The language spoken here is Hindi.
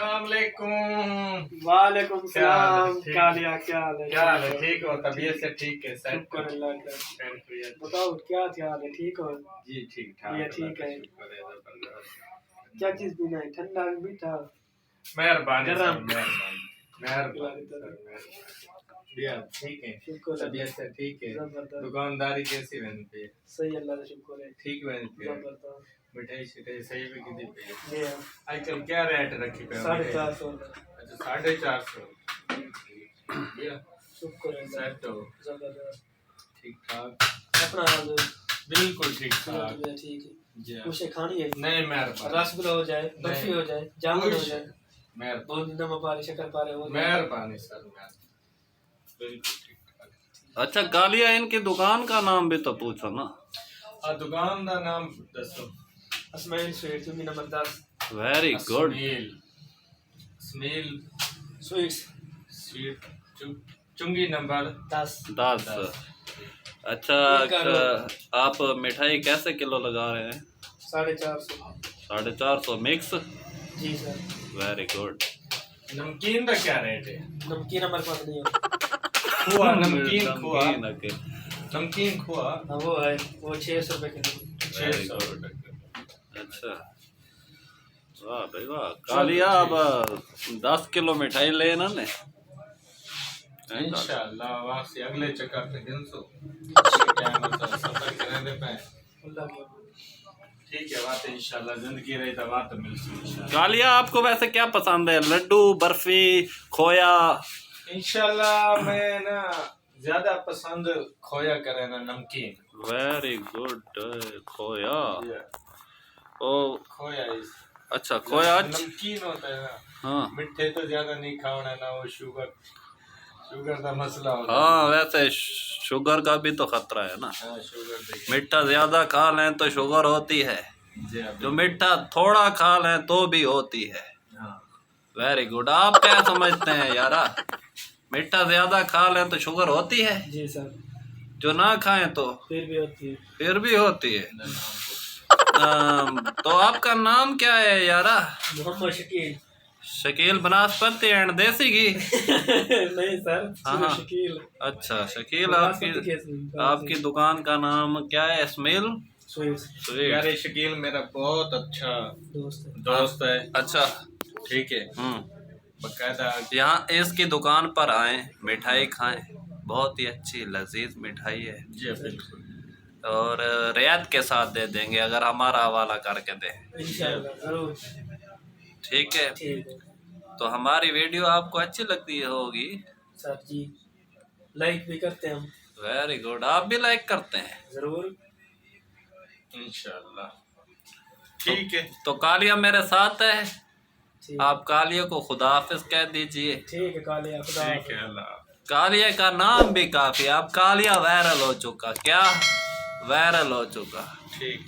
अस्सलाम वालेकुम। वालेकुम सलाम। ठीक। क्या हाल है? क्या हाल है? क्या हाल है? ठीक हो? तबीयत से ठीक है? सब शुक्र अल्लाह का। खैरियत? बताओ क्या हाल है? ठीक हो? जी ठीक ठाक। ये ठीक है। शुक्र है जबरदस्त। क्या चीज पीना है? ठंडा मीठा? मेहरबानी सर, गरम? मेहरबानी सर, मेहरबानी। भैया ठीक है? शुक्र तबीयत से ठीक है? जबरदस्त। दुकानदारी कैसी बनी पे? सही अल्लाह का शुक्र है। ठीक बनी पे? जबरदस्त। मिठाई शिठाई सही भी कितनी पे? जी हाँ। आजकल क्या रेट रखी पे? 450। अच्छा 450। भैया शुक्र है सेट हो? जबरदस्त। ठीक ठाक। अपना हाल बिल्कुल ठीक ठाक। ठीक है। जी हाँ। कुछ खानी है? नहीं मेहरबानी। रसगुल्ला हो जाए, बर्फी हो जाए, जामुन हो जाए, मेहरबानी बूंदी नमक पारे, शक्कर पारे हो जाए। मेहरबानी सर, बिल्कुल ठीक ठाक। अच्छा कालिया, इनकी दुकान का नाम भी तो पूछो ना। दुकान का नाम दसो। अस्माइल स्वीट, चुंगी number 10। Very good. Smell sweets sweet चुंगी नंबर 10। 10। अच्छा आप मिठाई कैसे किलो लगा रहे हैं? 450। 450 मिक्स। जी सर। Very good. नमकीन का क्या रेट है? नमकीन हमारे पास नहीं है। खोआ, नमकीन खोआ, ओके। नमकीन खोआ हाँ वो है, वो 600 रुपए किलो। 600 रुपए। अच्छा वाह भाई वाह। कालिया अब 10 किलो मिठाई लेना ने। इंशाल्लाह वापसी अगले चक्कर पे दिन सो क्या मतलब सफर करने पे। अल्लाह की। ठीक है, बात इंशाल्लाह जिंदगी रही तो बात मिलती इंशाल्लाह। कालिया आपको वैसे क्या पसंद है? लड्डू, बर्फी, खोया? इंशाल्लाह मैं ना ज्यादा पसंद खोया करे ना नमकीन। Very good. खोया ओ खोया इस अच्छा खोया नमकीन होता है ना। हाँ मिठे तो ज्यादा नहीं खाना ना, वो शुगर का मसला होता है। हाँ, वैसे शुगर का भी तो खतरा है ना। हाँ, शुगर देखिए। मीठा ज्यादा खा लें तो शुगर होती है, जी हाँ, जो मीठा थोड़ा खा लें तो भी होती है। हाँ। Very good. आप क्या समझते हैं यारा? मीठा ज्यादा खा लें तो शुगर होती है, जी सर। जो ना खाएं तो फिर भी होती है। फिर भी होती है। तो आपका नाम क्या है यारा? मोहम्मद शकील। शकील बनास्पति एंड देसी घी? नहीं सर, हाँ। शकील। अच्छा शकील, बनास्पति आपकी दुकान का नाम क्या है? Smell sweets. यार ये शकील मेरा बहुत अच्छा दोस्त है। अच्छा ठीक है, बकायदा यहाँ इसकी दुकान पर आए, मिठाई खाएं, बहुत ही अच्छी लजीज मिठाई है। जी बिल्कुल। और रियायत के साथ दे देंगे अगर हमारा हवाला करके दें। इंशाल्लाह जरूर। ठीक है। ठीक है तो हमारी वीडियो आपको अच्छी लगती होगी सर जी, लाइक भी करते हैं हम। Very good. आप भी लाइक करते हैं? जरूर इंशाल्लाह। ठीक है, तो कालिया मेरे साथ है, ठीक। आप कालिया को खुदा हाफिज कह दीजिए। ठीक है कालिया, खुदा ठीक है, अल्लाह। कालिया का नाम भी काफी, अब कालिया वायरल हो चुका, क्या वायरल हो चुका। ठीक।